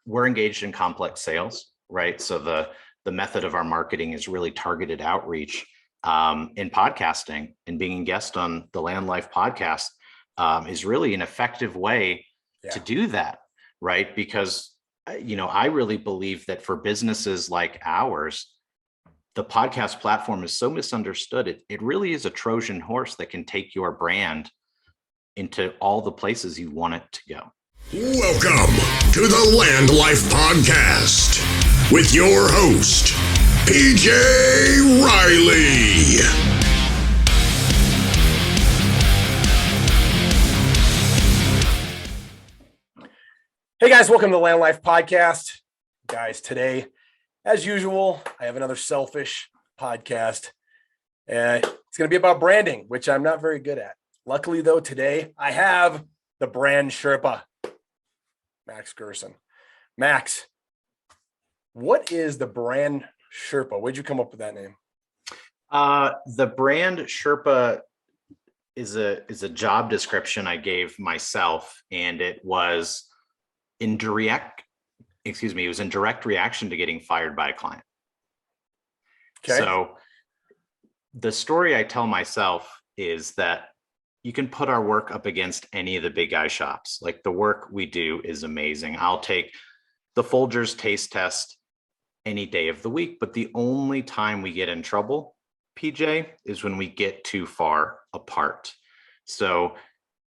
we're engaged in complex sales, right? So the method of our marketing is really targeted outreach in podcasting, and being a guest on the LandLife podcast is really an effective way to do that, right? Because, I really believe that for businesses like ours, the podcast platform is so misunderstood. It really is a Trojan horse that can take your brand into all the places you want it to go. Welcome to the LandLife podcast with your host, PJ Riley. Hey guys, welcome to the LandLife podcast. Guys, today, as usual, I have another selfish podcast. It's going to be about branding, which I'm not very good at. Luckily, though, today I have the Brand Sherpa, Max Gerson. Max, what is the Brand Sherpa? Where'd you come up with that name? The Brand Sherpa is a job description I gave myself, and it was in direct reaction to getting fired by a client. Okay. So the story I tell myself is that you can put our work up against any of the big guy shops. Like, the work we do is amazing. I'll take the Folgers taste test any day of the week, but the only time we get in trouble, PJ, is when we get too far apart. So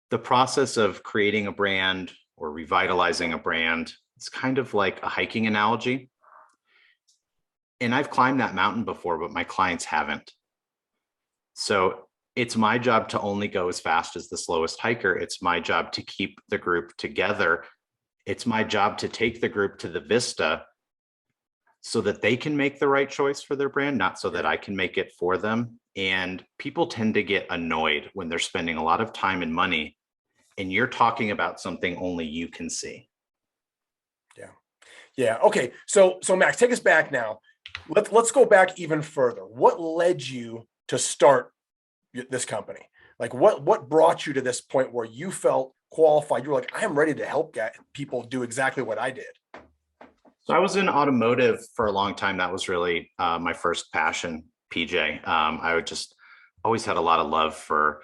the process of creating a brand or revitalizing a brand, it's kind of like a hiking analogy. And I've climbed that mountain before, but my clients haven't. So it's my job to only go as fast as the slowest hiker. It's my job to keep the group together. It's my job to take the group to the vista so that they can make the right choice for their brand, not so that I can make it for them. And people tend to get annoyed when they're spending a lot of time and money and you're talking about something only you can see. Yeah. Okay. So Max, take us back now. Let's go back even further. What led you to start this company? Like, what brought you to this point where you felt qualified? You were like, I am ready to help people do exactly what I did. So I was in automotive for a long time. That was really my first passion, PJ. I just always had a lot of love for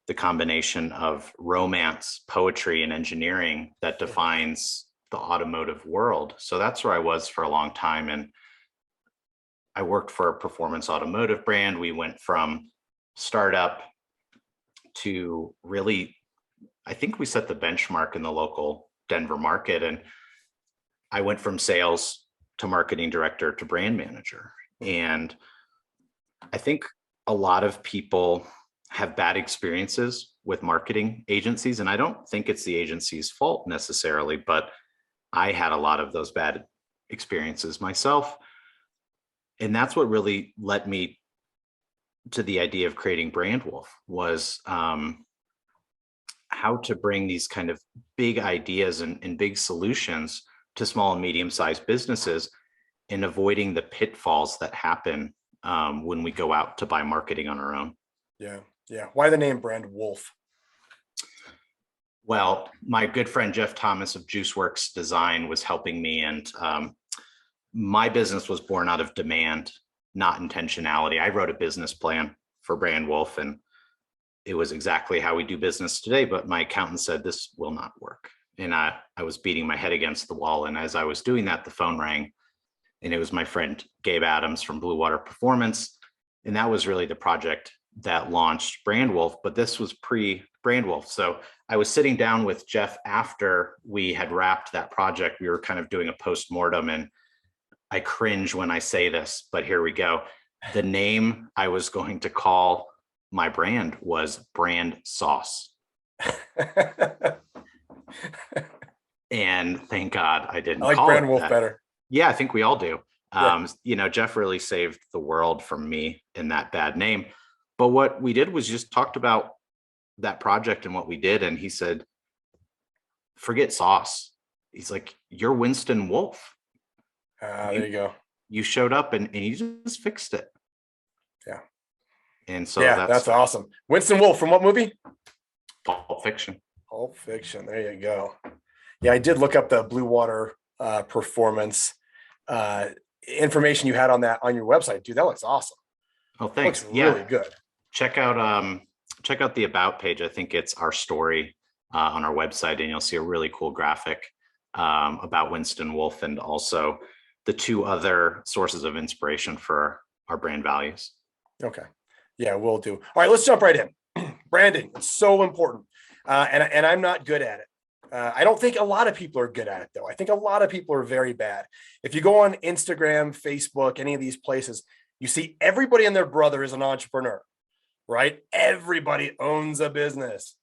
the combination of romance, poetry, and engineering that defines the automotive world. So that's where I was for a long time. And I worked for a performance automotive brand. We went from startup to really, I think we set the benchmark in the local Denver market. And I went from sales to marketing director to brand manager. And I think a lot of people have bad experiences with marketing agencies. And I don't think it's the agency's fault necessarily, but I had a lot of those bad experiences myself. And that's what really led me to the idea of creating Brand Wolfe, was how to bring these kind of big ideas and big solutions to small and medium-sized businesses, and avoiding the pitfalls that happen when we go out to buy marketing on our own. Yeah. Why the name Brand Wolfe? Well, my good friend Jeff Thomas of JuiceWorks Design was helping me, and my business was born out of demand, not intentionality. I wrote a business plan for Brand Wolfe, and it was exactly how we do business today, but my accountant said this will not work. And I was beating my head against the wall. And as I was doing that, the phone rang, and it was my friend Gabe Adams from Blue Water Performance. And that was really the project that launched Brand Wolfe, but this was pre-Brand Wolfe. So I was sitting down with Jeff after we had wrapped that project. We were kind of doing a post-mortem, and I cringe when I say this, but here we go. The name I was going to call my brand was Brand Sauce. And thank God I didn't. I like Brand Wolfe better. Yeah, I think we all do. Jeff really saved the world from me in that bad name. But what we did was just talked about that project and what we did. And he said, forget sauce. He's like, you're Winston Wolfe. There you go. You showed up and you just fixed it. Yeah. And so that's awesome. Winston Wolfe from what movie? Pulp Fiction. Pulp Fiction. There you go. Yeah, I did look up the Blue Water performance information you had on your website. Dude, that looks awesome. Oh, thanks. Looks really good. Check out the about page. I think it's our story on our website, and you'll see a really cool graphic about Winston Wolfe, and also the two other sources of inspiration for our brand values. Okay. Yeah, we'll do. All right, let's jump right in. Branding, it's so important. And I'm not good at it. I don't think a lot of people are good at it, though. I think a lot of people are very bad. If you go on Instagram, Facebook, any of these places, you see everybody and their brother is an entrepreneur, right? Everybody owns a business.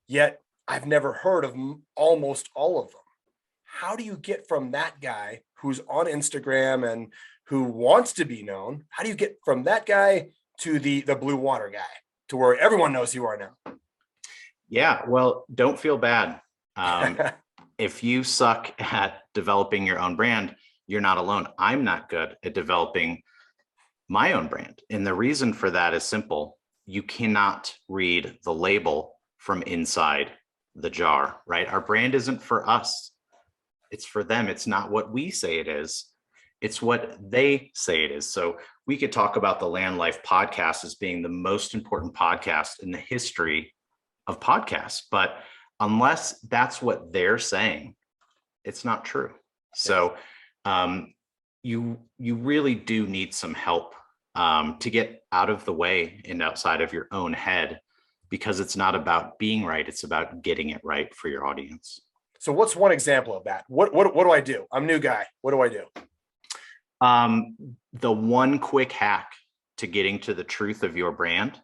Yet I've never heard of almost all of them. How do you get from that guy who's on Instagram and who wants to be known? How do you get from that guy to the blue water guy, to where everyone knows who you are now? Yeah, well, don't feel bad. If you suck at developing your own brand, you're not alone. I'm not good at developing my own brand. And the reason for that is simple. You cannot read the label from inside the jar, right? Our brand isn't for us. It's for them. It's not what we say it is. It's what they say it is. So we could talk about the LandLife podcast as being the most important podcast in the history of podcasts, but unless that's what they're saying, it's not true. So you really do need some help to get out of the way and outside of your own head, because it's not about being right. It's about getting it right for your audience. So what's one example of that? What do I do? I'm a new guy. What do I do? The one quick hack to getting to the truth of your brand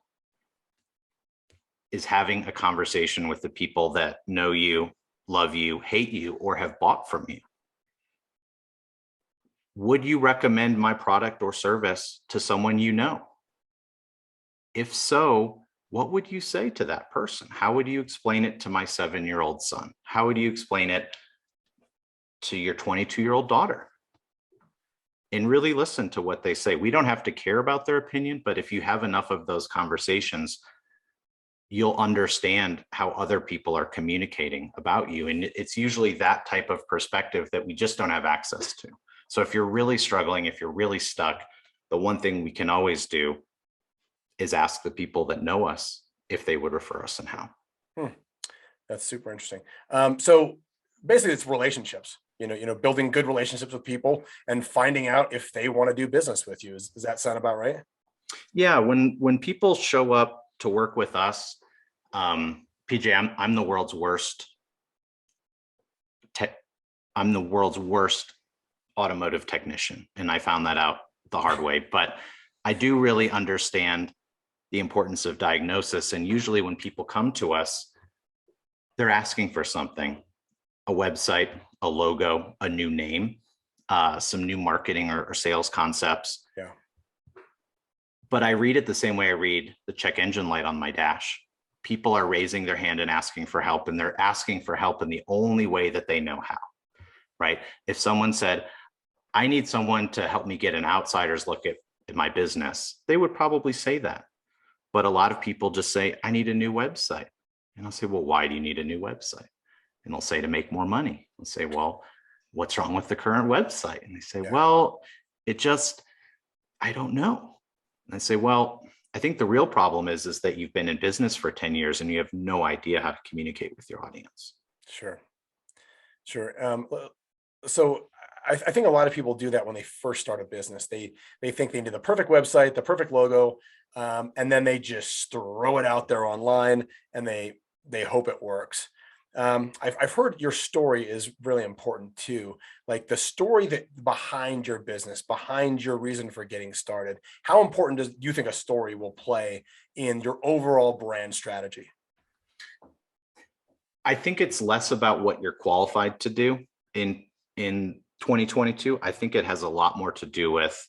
is having a conversation with the people that know you, love you, hate you, or have bought from you. Would you recommend my product or service to someone you know? If so, what would you say to that person? How would you explain it to my 7-year-old son? How would you explain it to your 22-year-old daughter? And really listen to what they say. We don't have to care about their opinion, but if you have enough of those conversations, you'll understand how other people are communicating about you. And it's usually that type of perspective that we just don't have access to. So if you're really struggling, if you're really stuck, the one thing we can always do is ask the people that know us if they would refer us and how. That's super interesting. So basically it's relationships, building good relationships with people and finding out if they want to do business with you. Does that sound about right? Yeah. When people show up to work with us, PJ, I'm the world's worst. I'm the world's worst automotive technician, and I found that out the hard way. But I do really understand the importance of diagnosis. And usually, when people come to us, they're asking for something: a website, a logo, a new name, some new marketing or sales concepts. Yeah. But I read it the same way I read the check engine light on my dash. People are raising their hand and asking for help, and they're asking for help in the only way that they know how, right? If someone said, I need someone to help me get an outsider's look at my business, they would probably say that. But a lot of people just say, I need a new website. And I'll say, well, why do you need a new website? And they'll say, to make more money. I'll say, well, what's wrong with the current website? And they say, well, I don't know. And I say, well, I think the real problem is that you've been in business for 10 years and you have no idea how to communicate with your audience. Sure. So I think a lot of people do that when they first start a business. They think they need the perfect website, the perfect logo, and then they just throw it out there online and they hope it works. I've heard your story is really important too. Like the story that behind your business, behind your reason for getting started. How important do you think a story will play in your overall brand strategy? I think it's less about what you're qualified to do in 2022. I think it has a lot more to do with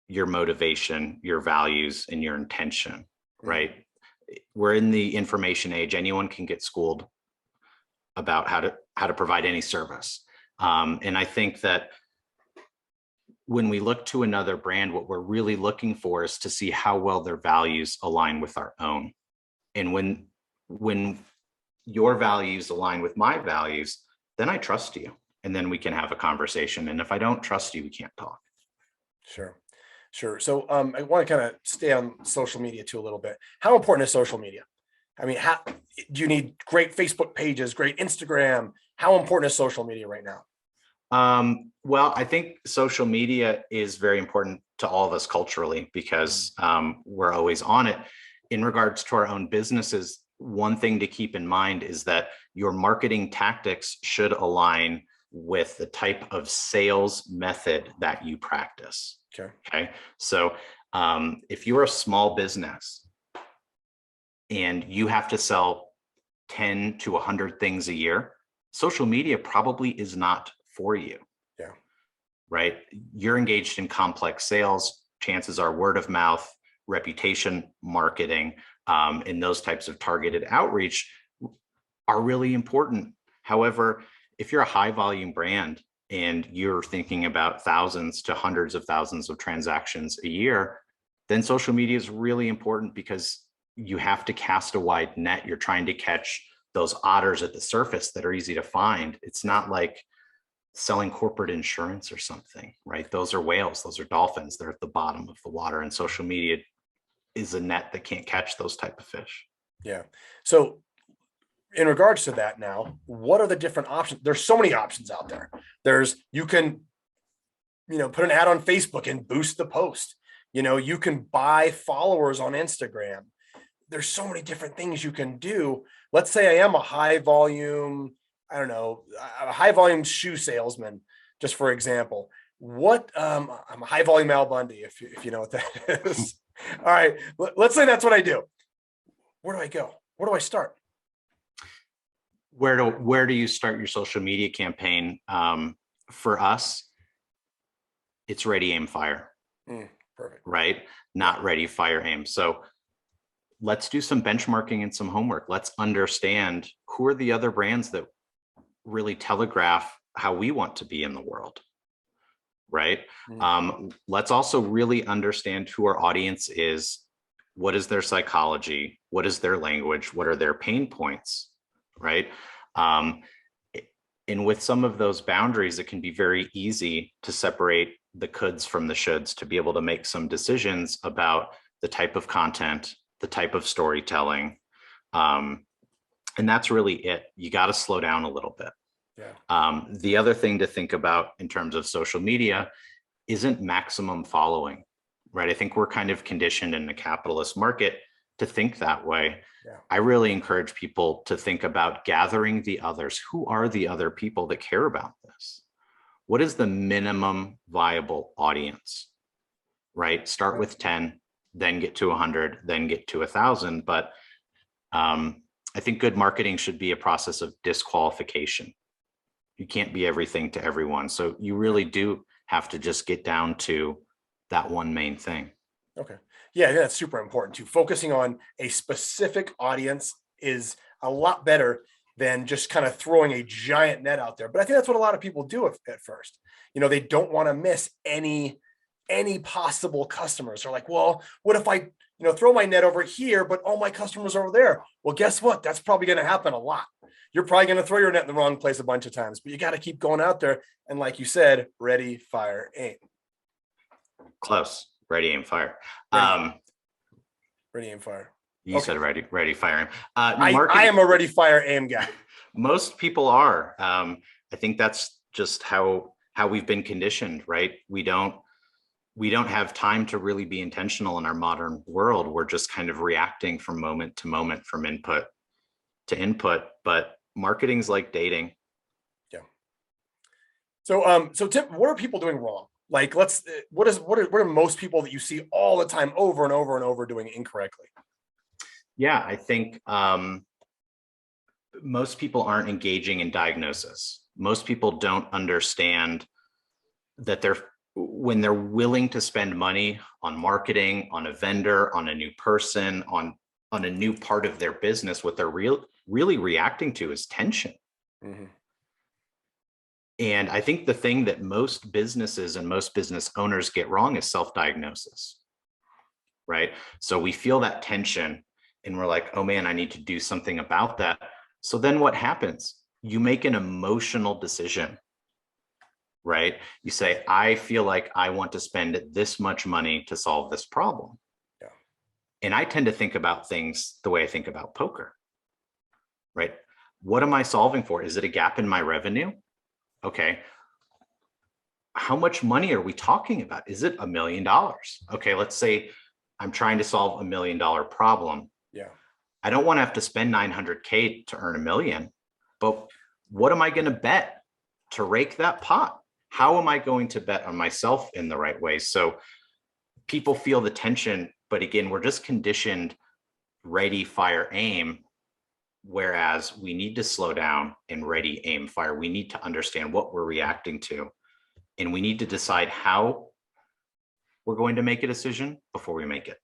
your motivation, your values, and your intention, right? We're in the information age. Anyone can get schooled about how to provide any service. And I think that when we look to another brand, what we're really looking for is to see how well their values align with our own. And when your values align with my values, then I trust you. and then we can have a conversation. And if I don't trust you, we can't talk. Sure. Sure. So I want to kind of stay on social media too a little bit. How important is social media? I mean, how do you need great Facebook pages, great Instagram? How important is social media right now? Well, I think social media is very important to all of us culturally because we're always on it. In regards to our own businesses, one thing to keep in mind is that your marketing tactics should align with the type of sales method that you practice. Okay. So if you're a small business and you have to sell 10 to 100 things a year, social media probably is not for you. Yeah. Right. You're engaged in complex sales. Chances are word of mouth, reputation marketing, and those types of targeted outreach are really important. However, if you're a high volume brand and you're thinking about thousands to hundreds of thousands of transactions a year, then social media is really important because you have to cast a wide net. You're trying to catch those otters at the surface that are easy to find. It's not like selling corporate insurance or something, right? Those are whales, those are dolphins. They're at the bottom of the water, and social media is a net that can't catch those type of fish. Yeah. So in regards to that now, what are the different options? There's so many options out there. You can, put an ad on Facebook and boost the post. You can buy followers on Instagram. There's so many different things you can do. Let's say I am a high volume, a high volume shoe salesman, just for example. I'm a high volume Al Bundy, if you know what that is. All right. Let's say that's what I do. Where do I go? Where do I start? Where do you start your social media campaign? For us, it's ready, aim, fire. Perfect. Right? Not ready, fire, aim. So let's do some benchmarking and some homework. Let's understand who are the other brands that really telegraph how we want to be in the world. Right? Let's also really understand who our audience is. What is their psychology? What is their language? What are their pain points? Right? And with some of those boundaries, it can be very easy to separate the coulds from the shoulds, to be able to make some decisions about the type of content, the type of storytelling. And that's really it. You got to slow down a little bit. Yeah. The other thing to think about in terms of social media isn't maximum following, right? I think we're kind of conditioned in the capitalist market to think that way. Yeah. I really encourage people to think about gathering the others. Who are the other people that care about this? What is the minimum viable audience, right? Start with 10, then get to 100, then get to 1,000. But I think good marketing should be a process of disqualification. You can't be everything to everyone. So you really do have to just get down to that one main thing. Okay. Yeah, that's super important too. Focusing on a specific audience is a lot better than just kind of throwing a giant net out there. But I think that's what a lot of people do at first. They don't want to miss any possible customers. They're like, well, what if I, throw my net over here, but all my customers are over there? Well, guess what? That's probably going to happen a lot. You're probably going to throw your net in the wrong place a bunch of times, but you got to keep going out there. And like you said, ready, fire, aim. Close. Ready, aim, fire. Ready, aim, fire. You said ready, fire, aim. I am a ready, fire, aim guy. Most people are. I think that's just how we've been conditioned, right? We don't have time to really be intentional in our modern world. We're just kind of reacting from moment to moment, from input to input. But marketing's like dating. Yeah. So Tim, what are people doing wrong? Like, what are most people that you see all the time over and over and over doing incorrectly? Yeah, I think most people aren't engaging in diagnosis. Most people don't understand that when they're willing to spend money on marketing, on a vendor, on a new person, on a new part of their business, what they're really reacting to is tension. Mm-hmm. And I think the thing that most businesses and most business owners get wrong is self-diagnosis, right? So we feel that tension and we're like, oh man, I need to do something about that. So then what happens? You make an emotional decision right? You say, I feel like I want to spend this much money to solve this problem. Yeah. And I tend to think about things the way I think about poker, right? What am I solving for? Is it a gap in my revenue? Okay. How much money are we talking about? Is it $1 million? Okay, let's say I'm trying to solve $1 million problem. Yeah. I don't want to have to spend 900K to earn $1 million, but what am I going to bet to rake that pot? How am I going to bet on myself in the right way? So people feel the tension, but again, we're just conditioned ready, fire, aim. Whereas we need to slow down and ready, aim, fire. We need to understand what we're reacting to. And we need to decide how we're going to make a decision before we make it.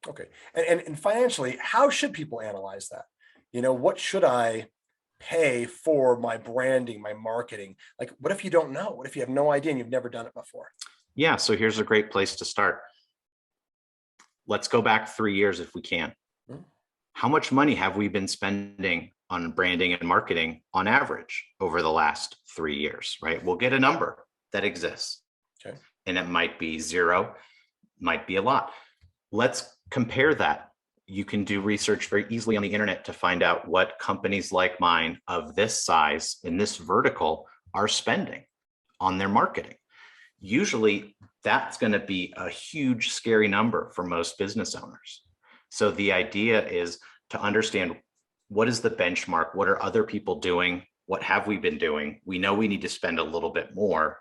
Okay. And financially, how should people analyze that? What should I pay for my branding, my marketing? Like, what if you don't know? What if you have no idea and you've never done it before? Yeah. So here's a great place to start. Let's go back 3 years if we can. Mm-hmm. How much money have we been spending on branding and marketing on average over the last 3 years, right? We'll get a number that exists. Okay. And it might be zero, might be a lot. Let's compare that. You can do research very easily on the internet to find out what companies like mine of this size in this vertical are spending on their marketing. Usually that's going to be a huge, scary number for most business owners. So the idea is to understand, what is the benchmark? What are other people doing? What have we been doing? We know we need to spend a little bit more.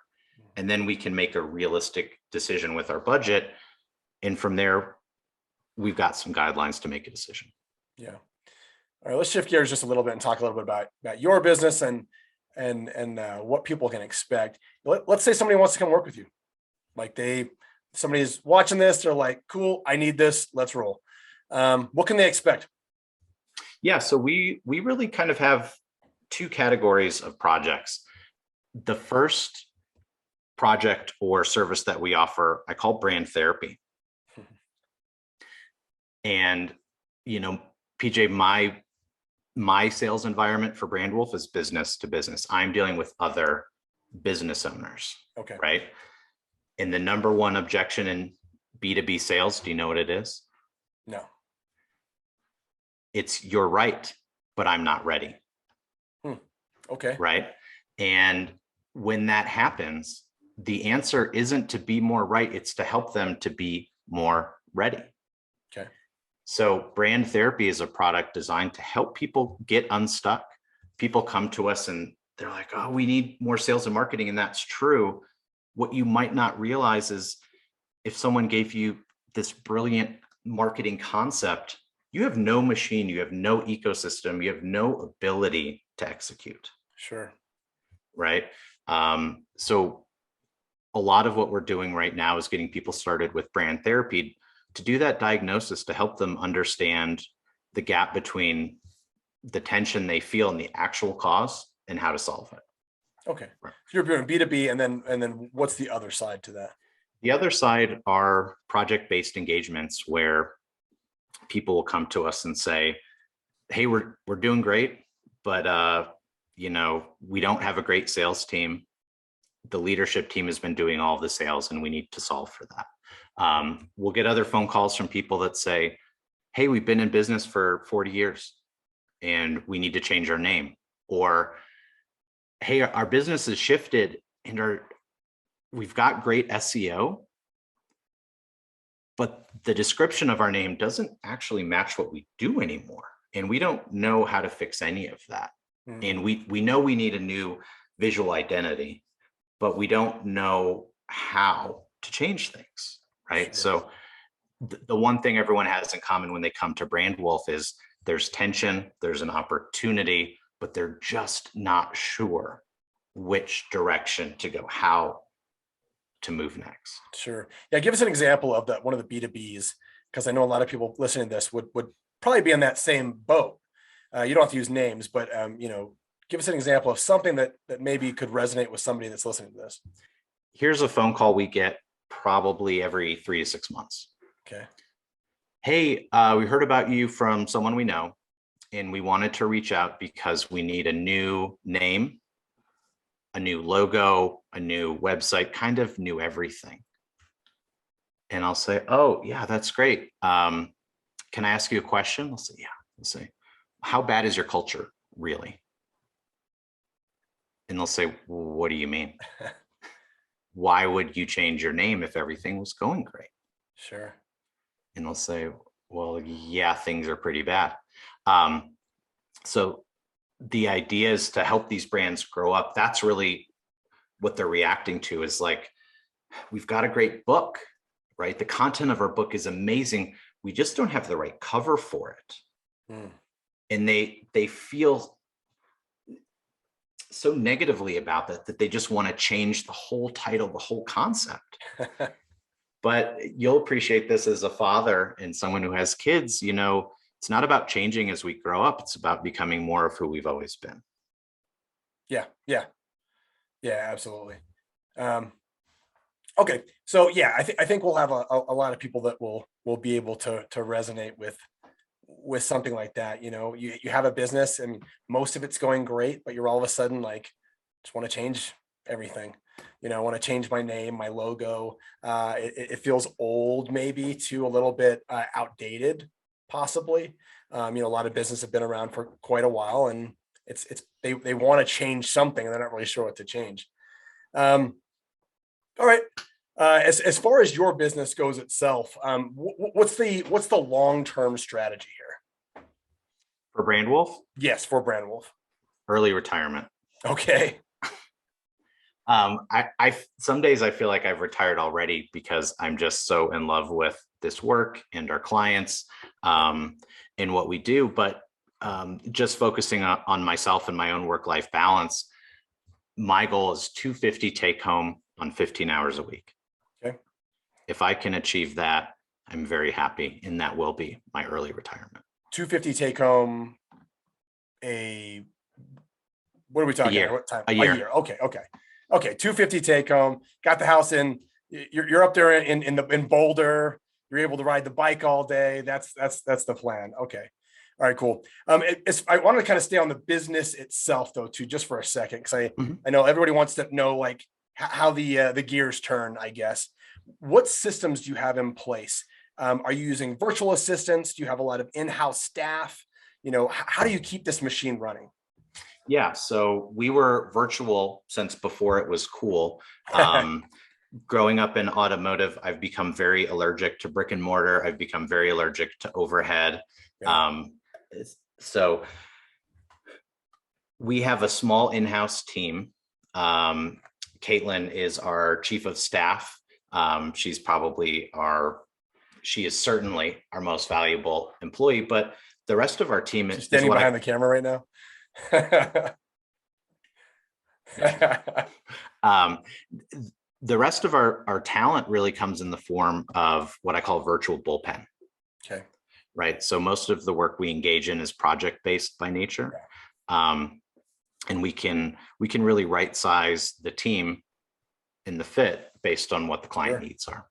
And then we can make a realistic decision with our budget. And from there, we've got some guidelines to make a decision. Yeah. All right, let's shift gears just a little bit and talk a little bit about your business and what people can expect. Let's say somebody wants to come work with you. Like somebody's watching this, they're like, cool, I need this, let's roll. What can they expect? Yeah, so we really kind of have two categories of projects. The first project or service that we offer, I call brand therapy. And, PJ, my sales environment for Brand Wolfe is business to business. I'm dealing with other business owners. Okay. Right. And the number one objection in B2B sales, do you know what it is? No. It's, you're right, but I'm not ready. Okay. Right. And when that happens, the answer isn't to be more right. It's to help them to be more ready. Okay. So brand therapy is a product designed to help people get unstuck. People come to us and they're like, oh, we need more sales and marketing. And that's true. What you might not realize is if someone gave you this brilliant marketing concept, you have no machine, you have no ecosystem, you have no ability to execute. Sure. Right. So a lot of what we're doing right now is getting people started with brand therapy to do that diagnosis, to help them understand the gap between the tension they feel and the actual cause and how to solve it. Okay. Right. So you're doing B2B, and then what's the other side to that? The other side are project-based engagements where people will come to us and say, hey, we're doing great, but we don't have a great sales team. The leadership team has been doing all of the sales and we need to solve for that. We'll get other phone calls from people that say, hey, we've been in business for 40 years and we need to change our name. Or, hey, our business has shifted and we've got great SEO, but the description of our name doesn't actually match what we do anymore. And we don't know how to fix any of that. Mm-hmm. And we know we need a new visual identity, but we don't know how to change things, right? Sure. So the one thing everyone has in common when they come to Brand Wolfe is there's tension, there's an opportunity, but they're just not sure which direction to go, how to move next. Sure. Yeah. Give us an example of one of the B2Bs, because I know a lot of people listening to this would probably be in that same boat. You don't have to use names, but give us an example of something that maybe could resonate with somebody that's listening to this. Here's a phone call we get probably every 3 to 6 months. Okay. Hey, we heard about you from someone we know, and we wanted to reach out because we need a new name, a new logo, a new website, kind of new everything. And I'll say, oh, yeah, that's great. Can I ask you a question? They'll say, yeah. They'll say, how bad is your culture really? And they'll say, what do you mean? Why would you change your name if everything was going great? Sure. And they'll say, well, yeah, things are pretty bad. So the idea is to help these brands grow up. That's really what they're reacting to, is like, we've got a great book, right? The content of our book is amazing. We just don't have the right cover for it. And they feel so negatively about that they just want to change the whole title, the whole concept. But you'll appreciate this as a father and someone who has kids. It's not about changing as we grow up. It's about becoming more of who we've always been. Yeah, absolutely. Okay, so yeah, I think we'll have a lot of people that will be able to resonate with something like that. You have a business and most of it's going great, but you're all of a sudden like, just want to change everything. I want to change my name, my logo. It feels old, maybe too, a little bit outdated, possibly. A lot of businesses have been around for quite a while, and they want to change something, and they're not really sure what to change. All right. As far as your business goes itself, what's the long-term strategy here For Brand Wolfe? Yes, for Brand Wolfe. Early retirement. Okay. I some days I feel like I've retired already because I'm just so in love with this work and our clients, and what we do. But just focusing on myself and my own work-life balance, my goal is 250 take home on 15 hours a week. Okay. If I can achieve that, I'm very happy, and that will be my early retirement. 250 take home. What are we talking about? What time? A year. Okay. 250 take home. Got the house in. You're up there in Boulder. You're able to ride the bike all day. That's the plan. Okay. All right, cool. I wanted to kind of stay on the business itself though, too, just for a second, because I know everybody wants to know like how the gears turn, I guess. What systems do you have in place? Are you using virtual assistants? Do you have a lot of in-house staff? How do you keep this machine running? Yeah, so we were virtual since before it was cool. Growing up in automotive, I've become very allergic to brick and mortar. I've become very allergic to overhead. Yeah. So we have a small in-house team. Caitlin is our chief of staff. She is certainly our most valuable employee, but the rest of our team is standing behind the camera right now. The rest of our talent really comes in the form of what I call virtual bullpen. Okay. Right. So most of the work we engage in is project-based by nature. Okay. And we can really right size the team and the fit based on what the client needs are.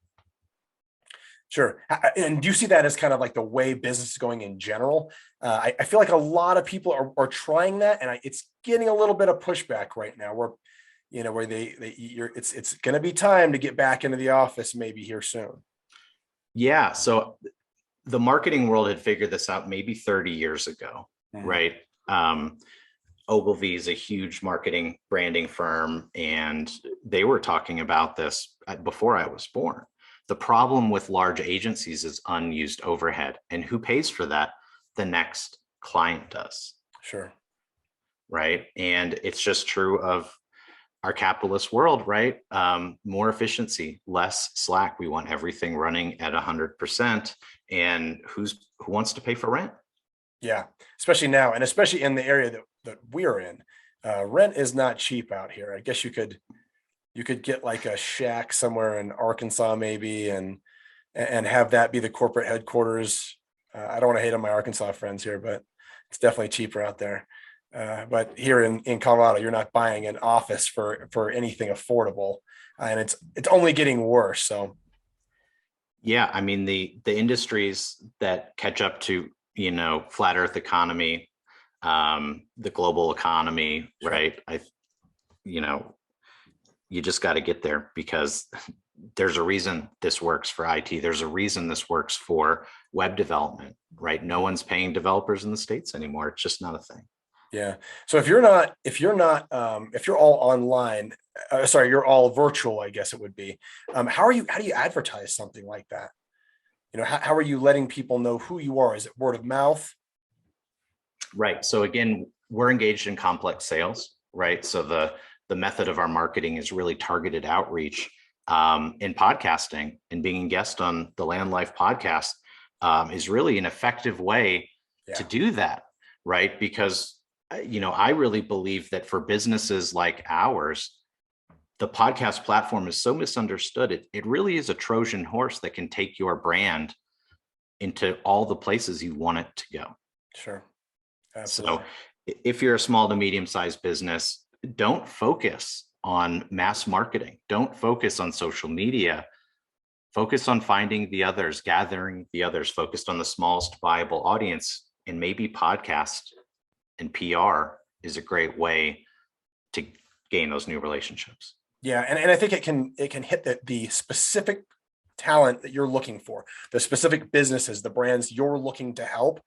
Sure. And do you see that as kind of like the way business is going in general? I feel like a lot of people are trying that, and it's getting a little bit of pushback right now where it's going to be time to get back into the office maybe here soon. Yeah. So the marketing world had figured this out maybe 30 years ago, right? Ogilvy is a huge marketing branding firm, and they were talking about this before I was born. The problem with large agencies is unused overhead, and who pays for that? The next client does. Sure. Right. And it's just true of our capitalist world, right? More efficiency, less slack. We want everything running at 100%. And who wants to pay for rent? Yeah, especially now, and especially in the area that we're in. Rent is not cheap out here. I guess you could get like a shack somewhere in Arkansas maybe, and have that be the corporate headquarters. I don't want to hate on my Arkansas friends here, but it's definitely cheaper out there. But here in Colorado, you're not buying an office for anything affordable, and it's only getting worse. So, yeah, I mean the industries that catch up to flat Earth economy, the global economy, right? you just got to get there, because there's a reason this works for IT. There's a reason this works for web development, right? No one's paying developers in the States anymore. It's just not a thing. Yeah. So if you're all online, you're all virtual, I guess it would be. How do you advertise something like that? How are you letting people know who you are? Is it word of mouth? Right. So again, we're engaged in complex sales, right? So the method of our marketing is really targeted outreach, in podcasting, and being a guest on the LandLife podcast is really an effective way to do that, right? Because I really believe that for businesses like ours, the podcast platform is so misunderstood. It really is a Trojan horse that can take your brand into all the places you want it to go. Sure. Absolutely. So if you're a small to medium-sized business, don't focus on mass marketing. Don't focus on social media. Focus on finding the others, gathering the others, focused on the smallest viable audience, and maybe podcast and PR is a great way to gain those new relationships. Yeah. And I think it can hit the specific talent that you're looking for, the specific businesses, the brands you're looking to help.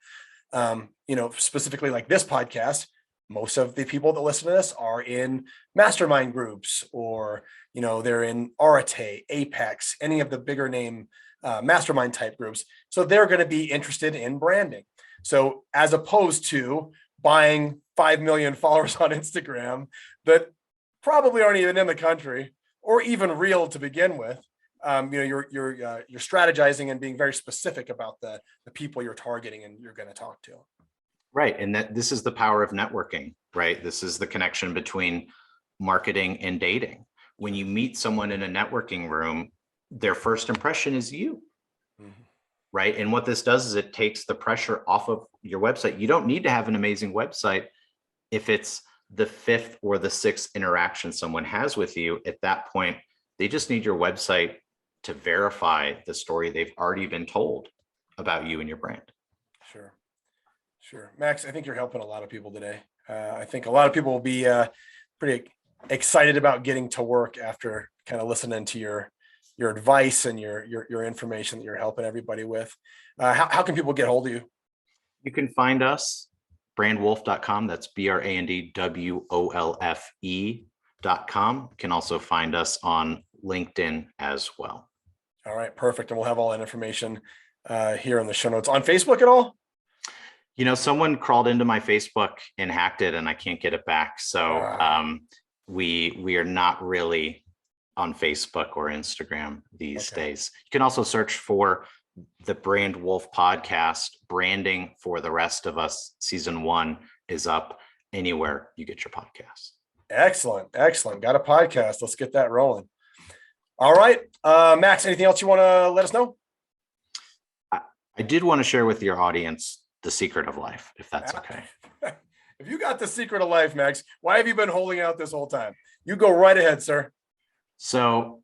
Specifically like this podcast, most of the people that listen to this are in mastermind groups, or, they're in Arate, Apex, any of the bigger name mastermind type groups. So they're going to be interested in branding. So as opposed to buying 5 million followers on Instagram that probably aren't even in the country or even real to begin with, you're strategizing and being very specific about the people you're targeting and you're going to talk to. Right. And this is the power of networking, right? This is the connection between marketing and dating. When you meet someone in a networking room, their first impression is you. Mm-hmm. Right. And what this does is it takes the pressure off of your website. You don't need to have an amazing website if it's the fifth or the sixth interaction someone has with you. At that point, they just need your website to verify the story they've already been told about you and your brand. Sure. Max, I think you're helping a lot of people today. I think a lot of people will be pretty excited about getting to work after kind of listening to your advice and your information that you're helping everybody with. How can people get hold of you? You can find us brandwolfe.com. That's BRANDWOLFE.com. You can also find us on LinkedIn as well. All right, perfect. And we'll have all that information here in the show notes. On Facebook at all? Someone crawled into my Facebook and hacked it, and I can't get it back. So we are not really on Facebook or Instagram these days. You can also search for the Brand Wolfe podcast. Branding for the Rest of Us season 1 is up anywhere you get your podcast. Excellent. Got a podcast. Let's get that rolling. All right. Max, anything else you want to let us know? I did want to share with your audience the secret of life, if that's okay. If you got the secret of life, Max, why have you been holding out this whole time? You go right ahead, sir. So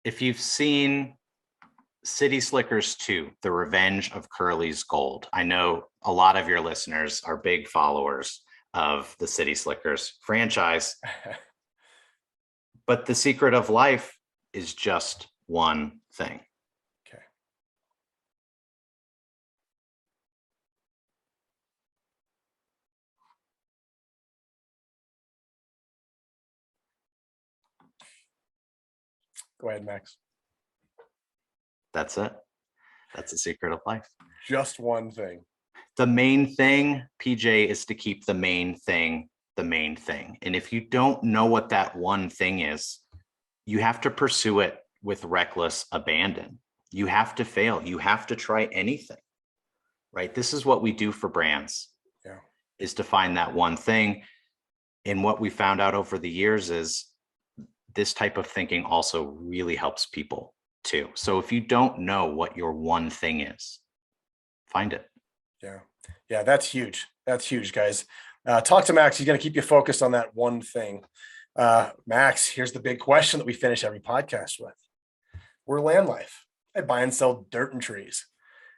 if you've seen City Slickers 2, The Revenge of Curly's Gold, I know a lot of your listeners are big followers of the City Slickers franchise, but the secret of life is just one thing. Okay. Go ahead, Max. That's it. That's the secret of life. Just one thing. The main thing, PJ, is to keep the main thing the main thing. And if you don't know what that one thing is, you have to pursue it with reckless abandon. You have to fail. You have to try anything, right? This is what we do for brands, is to find that one thing. And what we found out over the years is this type of thinking also really helps people too. So if you don't know what your one thing is, find it. Yeah, that's huge. That's huge, guys. Talk to Max. He's going to keep you focused on that one thing. Max, here's the big question that we finish every podcast with. We're LandLife. I buy and sell dirt and trees.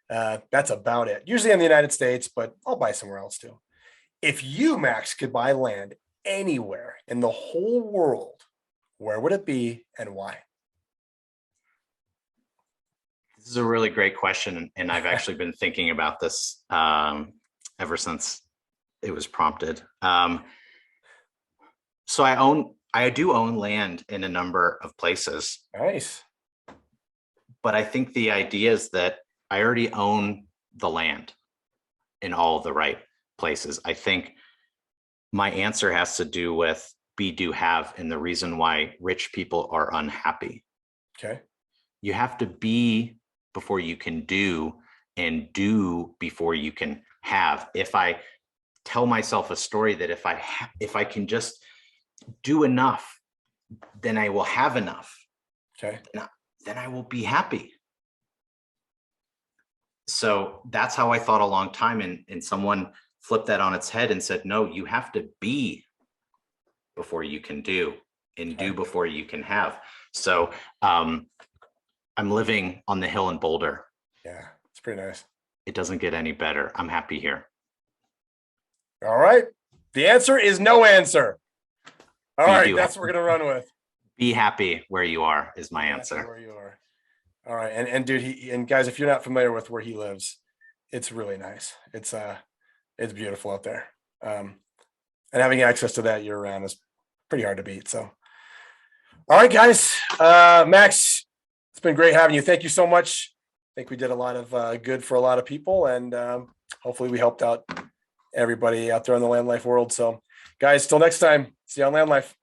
That's about it. Usually in the United States, but I'll buy somewhere else too. If you, Max, could buy land anywhere in the whole world, where would it be and why? This is a really great question, and I've actually been thinking about this ever since it was prompted. So I do own land in a number of places. Nice. But I think the idea is that I already own the land in all of the right places. I think my answer has to do with be, do, have, and the reason why rich people are unhappy. Okay. You have to be before you can do, and do before you can have. If I tell myself a story that if I can just do enough, then I will have enough. Okay. Then I will be happy. So that's how I thought a long time. And someone flipped that on its head and said, no, you have to be before you can do, and do before you can have. So I'm living on the hill in Boulder. Yeah, it's pretty nice. It doesn't get any better. I'm happy here. All right. The answer is no answer. All right, do that's what we're gonna run with. Be happy where you are is my Happy answer. where you are. All right, and dude, and guys, if you're not familiar with where he lives, it's really nice. It's beautiful out there, and having access to that year round is pretty hard to beat. So, all right, guys, Max, it's been great having you. Thank you so much. I think we did a lot of good for a lot of people, and hopefully we helped out everybody out there in the land life world. So, guys, till next time, see you on Land Life.